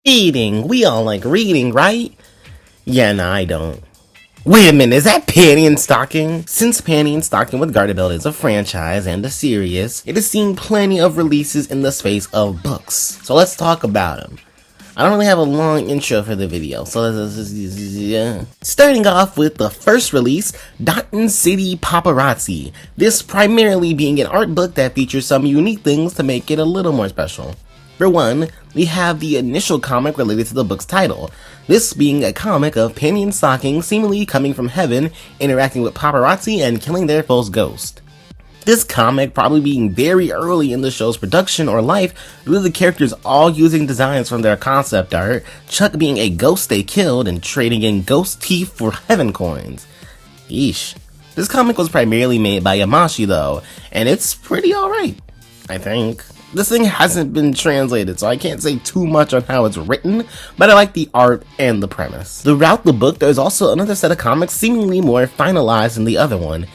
Reading. We all like reading, right? Yeah, nah, I don't. Wait a minute, is that Panty and Stocking? Since Panty and Stocking with Garterbelt is a franchise and a series, it has seen plenty of releases in the space of books. So let's talk about them. I don't really have a long intro for the video, so starting off with the first release, Datencity Paparazzi. This primarily being an art book that features some unique things to make it a little more special. For one, we have the initial comic related to the book's title, this being a comic of Panty and Stocking seemingly coming from heaven, interacting with paparazzi and killing their foe's ghost. This comic probably being very early in the show's production or life, with the characters all using designs from their concept art, Chuck being a ghost they killed and trading in ghost teeth for heaven coins. Yeesh. This comic was primarily made by Yamashi though, and it's pretty alright, I think. This thing hasn't been translated, so I can't say too much on how it's written, but I like the art and the premise. Throughout the book, there's also another set of comics seemingly more finalized than the other one,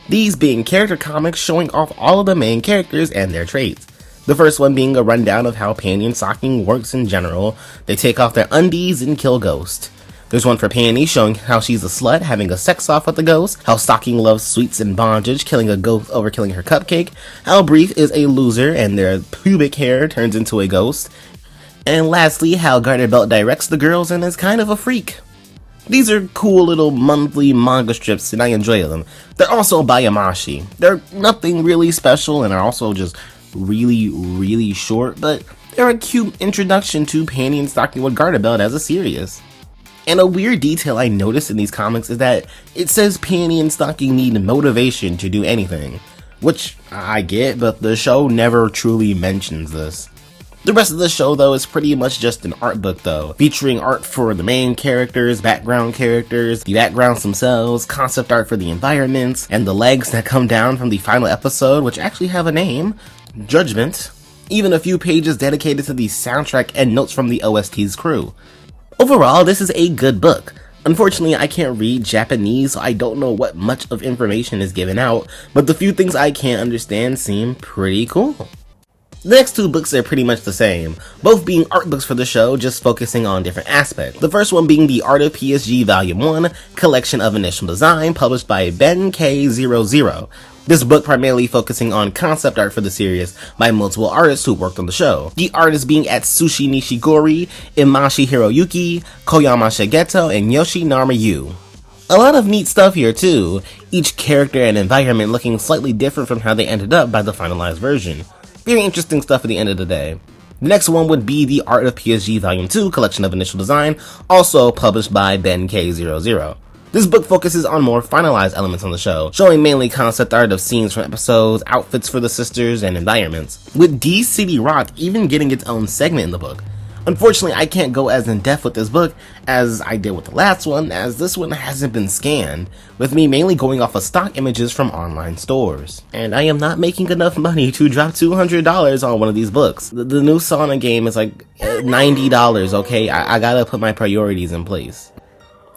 these being character comics showing off all of the main characters and their traits. The first one being a rundown of how Panty and Stocking works in general. They take off their undies and kill ghosts. There's one for Panty showing how she's a slut having a sex off with the ghost, how Stocking loves sweets and bondage, killing a ghost over killing her cupcake, how Brief is a loser and their pubic hair turns into a ghost, and lastly how Garterbelt directs the girls and is kind of a freak. These are cool little monthly manga strips and I enjoy them. They're also by Yamashi. They're nothing really special and are also just really short, but they're a cute introduction to Panty and Stocking with Garterbelt as a series. And a weird detail I noticed in these comics is that it says Panty and Stocking need motivation to do anything, which I get, but the show never truly mentions this. The rest of the show though is pretty much just an art book though, featuring art for the main characters, background characters, the backgrounds themselves, concept art for the environments, and the legs that come down from the final episode, which actually have a name, Judgment. Even a few pages dedicated to the soundtrack and notes from the OST's crew. Overall, this is a good book. Unfortunately, I can't read Japanese, so I don't know what much of information is given out, but the few things I can understand seem pretty cool. The next two books are pretty much the same, both being art books for the show, just focusing on different aspects. The first one being the Art of PSG Volume 1, Collection of Initial Design, published by Ben K00. This book primarily focusing on concept art for the series by multiple artists who worked on the show. The artists being Atsushi Nishigori, Imashi Hiroyuki, Koyama Shigeto, and Yoshinari Yu. A lot of neat stuff here too, each character and environment looking slightly different from how they ended up by the finalized version. Very interesting stuff at the end of the day. The next one would be the Art of PSG Volume 2, Collection of Initial Design, also published by Ben K00. This book focuses on more finalized elements on the show, showing mainly concept art of scenes from episodes, outfits for the sisters, and environments, with D City Rock even getting its own segment in the book. Unfortunately, I can't go as in-depth with this book as I did with the last one, as this one hasn't been scanned, with me mainly going off of stock images from online stores. And I am not making enough money to drop $200 on one of these books. The new Sonic game is like $90, okay? I gotta put my priorities in place.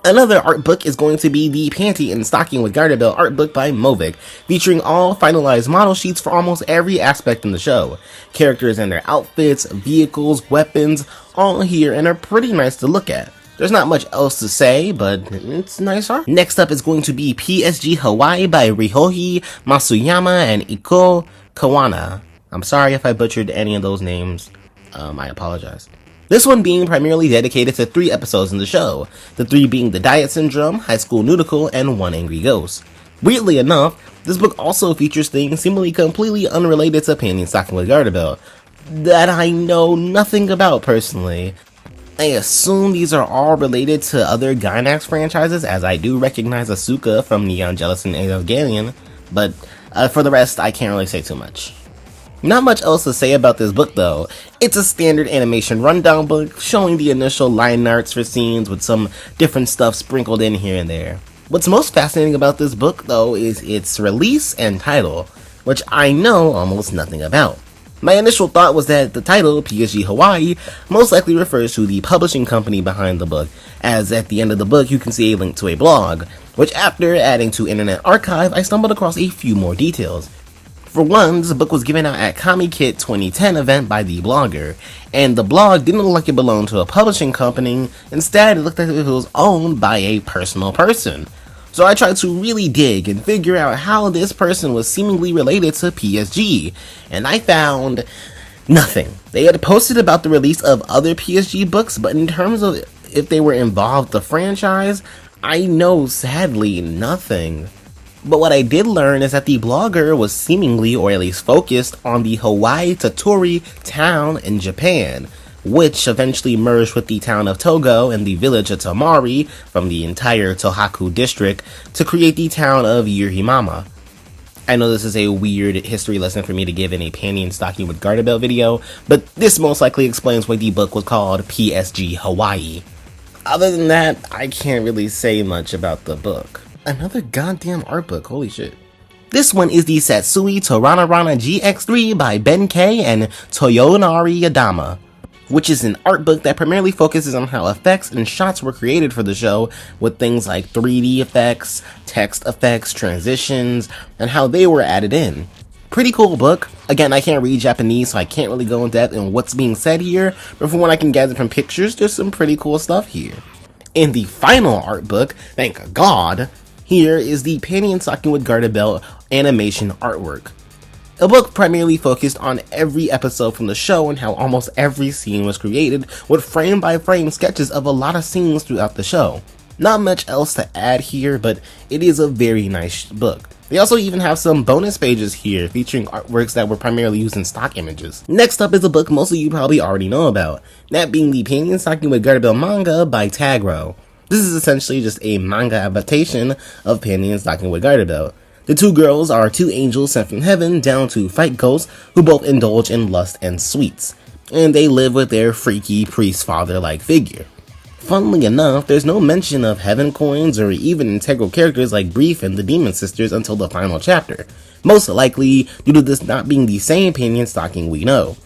Another art book is going to be the Panty and Stocking with Garterbelt art book by Movic, featuring all finalized model sheets for almost every aspect in the show. Characters and their outfits, vehicles, weapons, all here and are pretty nice to look at. There's not much else to say, but it's nice art. Next up is going to be PSG Hawaii by Ryohei Masuyama and Iko Kawana. I'm sorry if I butchered any of those names. I apologize. This one being primarily dedicated to 3 episodes in the show, the 3 being The Diet Syndrome, High School Nudicle, and One Angry Ghost. Weirdly enough, this book also features things seemingly completely unrelated to Panty and Stocking with Garterbelt, that I know nothing about personally. I assume these are all related to other Gainax franchises, as I do recognize Asuka from Neon Genesis and Evangelion, but for the rest, I can't really say too much. Not much else to say about this book though. It's a standard animation rundown book showing the initial line arts for scenes with some different stuff sprinkled in here and there. What's most fascinating about this book though is its release and title, which I know almost nothing about. My initial thought was that the title, PSG Hawaii, most likely refers to the publishing company behind the book, as at the end of the book you can see a link to a blog, which after adding to Internet Archive I stumbled across a few more details. For one, this book was given out at Comic-Kit 2010 event by the blogger, and the blog didn't look like it belonged to a publishing company. Instead, it looked like it was owned by a personal person. So I tried to really dig and figure out how this person was seemingly related to PSG, and I found nothing. They had posted about the release of other PSG books, but in terms of if they were involved with the franchise, I know sadly nothing. But what I did learn is that the blogger was seemingly, or at least focused, on the Hawaii Tottori town in Japan, which eventually merged with the town of Togo and the village of Tamari from the entire Tohaku district to create the town of Yurimama. I know this is a weird history lesson for me to give in a Panty and Stocking with Garterbelt video, but this most likely explains why the book was called PSG Hawaii. Other than that, I can't really say much about the book. Another goddamn art book, holy shit. This one is the Satsuei Toranoana GX3 by Ben K and Toyonari Yadama, which is an art book that primarily focuses on how effects and shots were created for the show, with things like 3D effects, text effects, transitions, and how they were added in. Pretty cool book. Again, I can't read Japanese, so I can't really go in depth in what's being said here, but from what I can gather from pictures, there's some pretty cool stuff here. In the final art book, thank God, here is the Panty and Stocking with Garterbelt animation artwork. A book primarily focused on every episode from the show and how almost every scene was created, with frame-by-frame sketches of a lot of scenes throughout the show. Not much else to add here, but it is a very nice book. They also even have some bonus pages here featuring artworks that were primarily used in stock images. Next up is a book most of you probably already know about, that being the Panty and Stocking with Garterbelt manga by Tagro. This is essentially just a manga adaptation of Panty and Stocking with Garterbelt. The two girls are two angels sent from heaven down to fight ghosts who both indulge in lust and sweets, and they live with their freaky priest father-like figure. Funnily enough, there's no mention of heaven coins or even integral characters like Brief and the Demon Sisters until the final chapter, most likely due to this not being the same Panty and Stocking we know.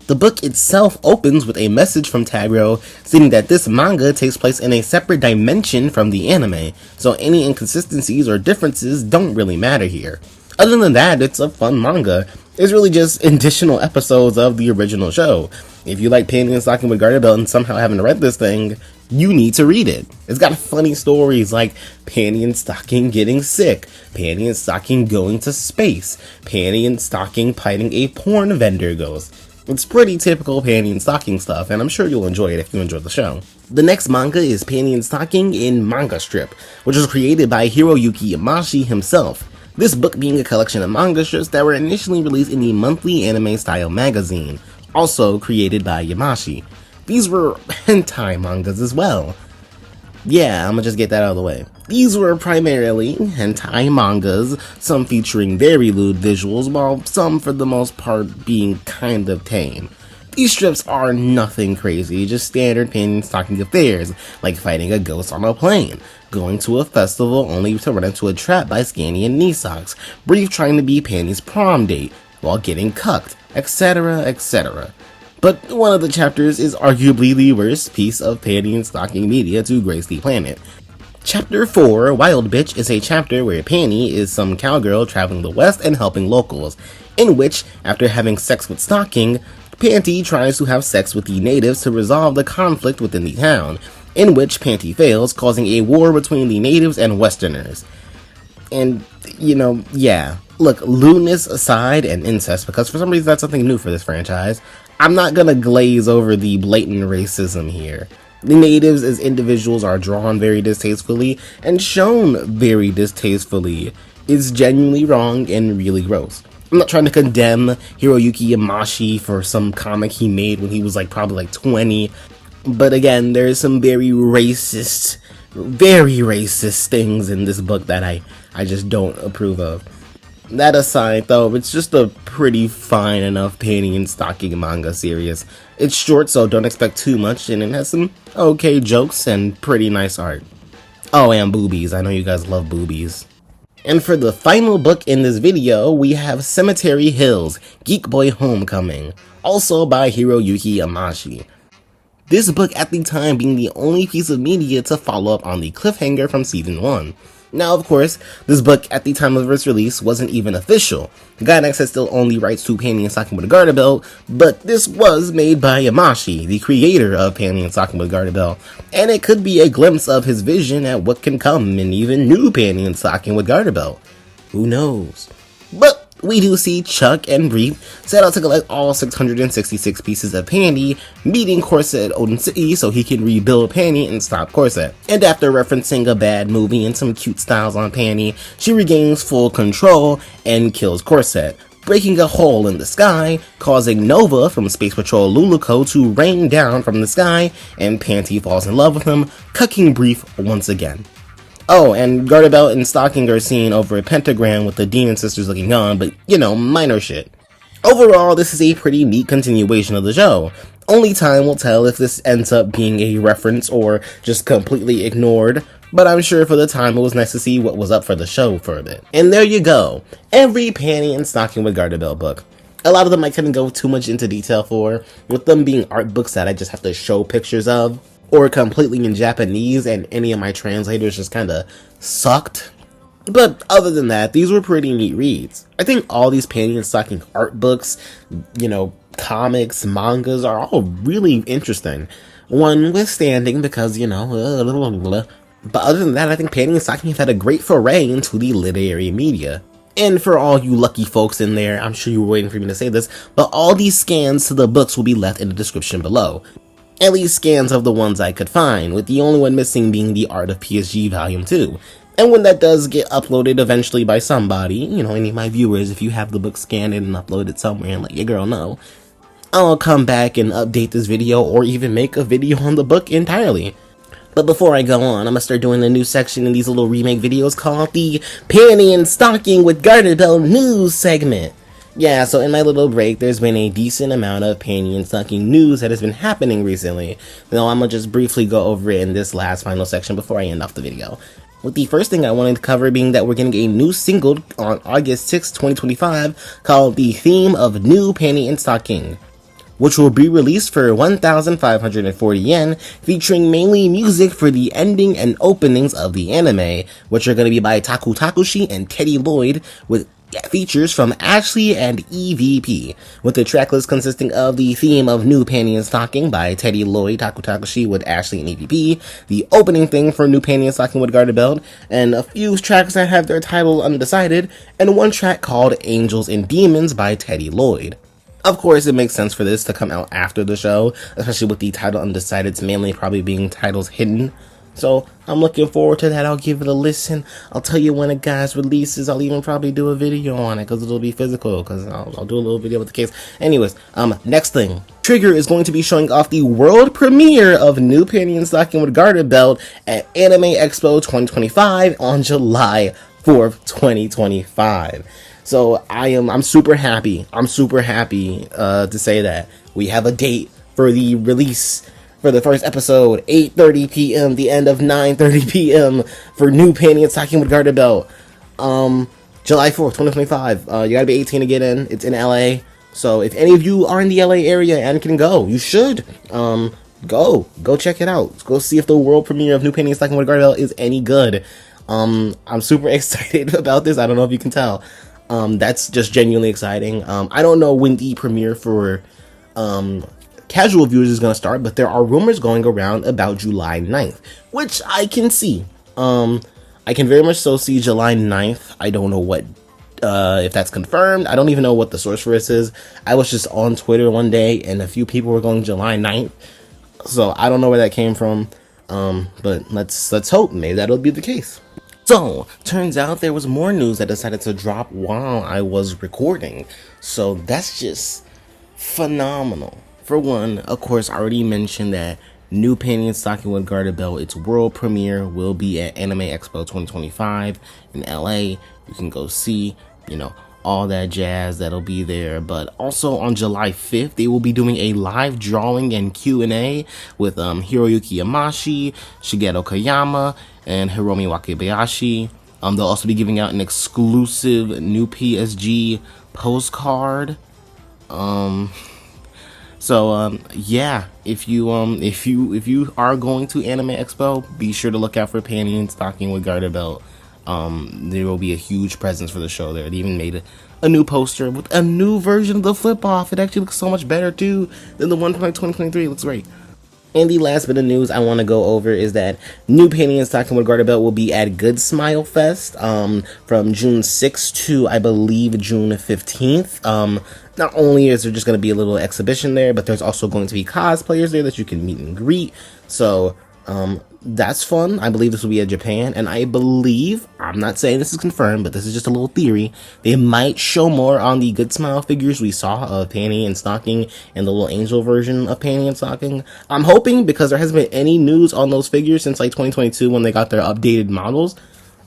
The book itself opens with a message from Tagro stating that this manga takes place in a separate dimension from the anime, so any inconsistencies or differences don't really matter here. Other than that, it's a fun manga. It's really just additional episodes of the original show. If you like Panty and Stocking with Garterbelt and somehow haven't read this thing, you need to read it. It's got funny stories like Panty and Stocking getting sick, Panty and Stocking going to space, Panty and Stocking fighting a porn vendor ghost. It's pretty typical Panty and Stocking stuff, and I'm sure you'll enjoy it if you enjoy the show. The next manga is Panty and Stocking in Manga Strip, which was created by Hiroyuki Yamashi himself. This book being a collection of manga strips that were initially released in the monthly anime-style magazine, also created by Yamashi. These were hentai mangas as well. Yeah, I'm gonna just get that out of the way. These were primarily hentai mangas, some featuring very lewd visuals, while some for the most part being kind of tame. These strips are nothing crazy, just standard Panty and Stocking affairs, like fighting a ghost on a plane, going to a festival only to run into a trap by Scanny and knee socks, Brief trying to be Panty's prom date, while getting cucked, etc, etc. But one of the chapters is arguably the worst piece of Panty and Stocking media to grace the planet. Chapter 4, Wild Bitch, is a chapter where Panty is some cowgirl traveling the west and helping locals, in which, after having sex with Stocking, Panty tries to have sex with the natives to resolve the conflict within the town, in which Panty fails, causing a war between the natives and westerners. And, yeah. Look, lewdness aside and incest, because for some reason that's something new for this franchise, I'm not gonna glaze over the blatant racism here. The natives as individuals are drawn very distastefully and shown very distastefully. It's genuinely wrong and really gross. I'm not trying to condemn Hiroyuki Yamashi for some comic he made when he was probably 20, but again, there's some very racist things in this book that I just don't approve of. That aside, though, it's just a pretty fine enough Panty and Stocking manga series. It's short, so don't expect too much, and it has some okay jokes and pretty nice art. Oh, and boobies. I know you guys love boobies. And for the final book in this video, we have Cemetery Hills, Geekboy Homecoming, also by Hiroyuki Yamashi. This book at the time being the only piece of media to follow up on the cliffhanger from Season 1. Now, of course, this book at the time of its release wasn't even official. Gainax had still only rights to Panty and Stocking with a Garterbelt, but this was made by Yamashi, the creator of Panty and Stocking with a Garterbelt, and it could be a glimpse of his vision at what can come in even new Panty and Stocking with Garterbelt. Who knows? But we do see Chuck and Brief set out to collect all 666 pieces of Panty, meeting Corset at Odin City so he can rebuild Panty and stop Corset. And after referencing a bad movie and some cute styles on Panty, she regains full control and kills Corset, breaking a hole in the sky, causing Nova from Space Patrol Luluco to rain down from the sky, and Panty falls in love with him, cucking Brief once again. Oh, and Garterbelt and Stocking are seen over a pentagram with the Demon Sisters looking on, but, you know, minor shit. Overall, this is a pretty neat continuation of the show. Only time will tell if this ends up being a reference or just completely ignored, but I'm sure for the time it was nice to see what was up for the show for a bit. And there you go, every Panty and Stocking with Garterbelt book. A lot of them I couldn't go too much into detail for, with them being art books that I just have to show pictures of, or completely in Japanese, and any of my translators just kinda sucked. But other than that, these were pretty neat reads. I think all these Panty and Stocking art books, you know, comics, mangas are all really interesting. One withstanding because, you know, but other than that, I think Panty and Stocking have had a great foray into the literary media. And for all you lucky folks in there, I'm sure you were waiting for me to say this, but all these scans to the books will be left in the description below. At least scans of the ones I could find, with the only one missing being the Art of PSG Volume 2. And when that does get uploaded eventually by somebody, you know, any of my viewers, if you have the book scanned and uploaded somewhere and let your girl know, I'll come back and update this video or even make a video on the book entirely. But before I go on, I'm gonna start doing a new section in these little remake videos called the Panty and Stocking with Garterbelt News segment. Yeah, so in my little break, there's been a decent amount of Panty and Stocking news that has been happening recently. Though I'm gonna just briefly go over it in this last final section before I end off the video. With the first thing I wanted to cover being that we're getting a new single on August 6, 2025 called The Theme of New Panty and Stocking, which will be released for 1,540 yen, featuring mainly music for the ending and openings of the anime, which are going to be by Taku Takushi and Teddy Lloyd, with features from Ashley and EVP, with the tracklist consisting of the theme of New Panty and Stocking by Teddy Lloyd, Taku Takushi with Ashley and EVP, the opening thing for New Panty and Stocking with Garterbelt, and a few tracks that have their title undecided, and one track called Angels and Demons by Teddy Lloyd. Of course, it makes sense for this to come out after the show, especially with the title undecided, it's mainly probably being titles hidden. So, I'm looking forward to that. I'll give it a listen. I'll tell you when a guy's releases. I'll even probably do a video on it, because it'll be physical, because I'll do a little video with the case. Anyways, next thing. Trigger is going to be showing off the world premiere of New Panty and Stocking with Garterbelt at Anime Expo 2025 on July 4th, 2025. So, I'm super happy. I'm super happy to say that we have a date for the release for the first episode, 8:30 p.m., the end of 9:30 p.m. for New Panty and Stocking with Garterbelt. July 4th, 2025. You gotta be 18 to get in. It's in LA. So if any of you are in the LA area and can go, you should. Go check it out. Go see if the world premiere of New Panty and Stocking with Garterbelt is any good. I'm super excited about this. I don't know if you can tell. That's just genuinely exciting. I don't know when the premiere for casual viewers is going to start, but there are rumors going around about July 9th, which I can see. I can very much so see July 9th. I don't know what, if that's confirmed. I don't even know what the source for this is. I was just on Twitter one day and a few people were going July 9th. So I don't know where that came from. But let's hope maybe that'll be the case. So, turns out there was more news that decided to drop while I was recording. So that's just phenomenal. For one, of course, I already mentioned that New Panty and Stocking with Garterbelt, its world premiere will be at Anime Expo 2025 in LA. You can go see, you know, all that jazz that'll be there. But also on July 5th, they will be doing a live drawing and Q&A with Hiroyuki Yamashi, Shigeru Koyama, and Hiromi Wakabayashi. They'll also be giving out an exclusive NEWPSG postcard. So yeah, if you are going to Anime Expo, be sure to look out for Panty and Stocking with Garterbelt. There will be a huge presence for the show there. They even made a new poster with a new version of the flip off. It actually looks so much better too than the one from like 2023. It looks great. And the last bit of news I want to go over is that new painting and stocking with Garterbelt will be at Good Smile Fest from June 6th to, I believe, June 15th. Not only is there just going to be a little exhibition there, but there's also going to be cosplayers there that you can meet and greet. So that's fun. I believe this will be at Japan, and I believe, I'm not saying this is confirmed, but this is just a little theory, they might show more on the Good Smile figures we saw of Panty and Stocking and the little angel version of Panty and Stocking. I'm hoping, because there hasn't been any news on those figures since like 2022 when they got their updated models,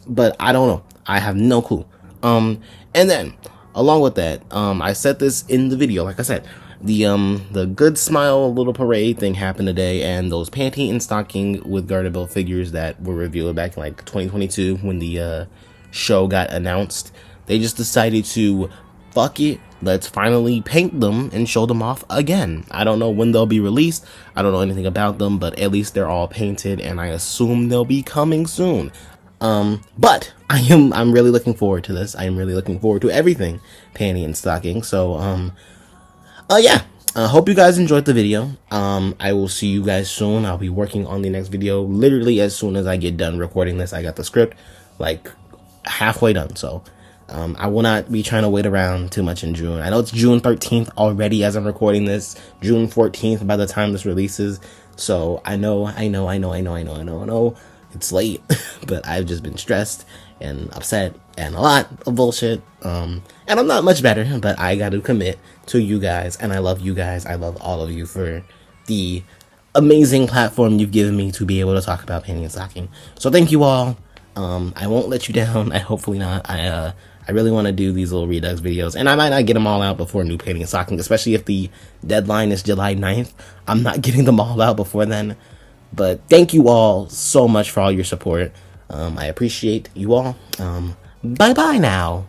but I don't know. I have no clue. And then, along with that, I said this in the video, like I said, the Good Smile little parade thing happened today, and those Panty and Stocking with Garterbelt figures that were revealed back in like 2022 when the show got announced, they just decided to fuck it, let's finally paint them and show them off again. I don't know when they'll be released, I don't know anything about them, but at least they're all painted, and I assume they'll be coming soon. But I'm really looking forward to this. I am really looking forward to everything Panty and Stocking. So yeah, hope you guys enjoyed the video. I will see you guys soon. I'll be working on the next video literally as soon as I get done recording this. I got the script like halfway done, so I will not be trying to wait around too much in June. I know it's June 13th already as I'm recording this, June 14th by the time this releases, so I know it's late, but I've just been stressed and upset and a lot of bullshit, and I'm not much better, but I got to commit to you guys, and I love you guys. I love all of you for the amazing platform you've given me to be able to talk about Panty and Stocking. So thank you all. I won't let you down. Hopefully not. I really want to do these little Redux videos, and I might not get them all out before new Panty and Stocking, especially if the deadline is July 9th. I'm not getting them all out before then. But thank you all so much for all your support. I appreciate you all. Bye-bye now.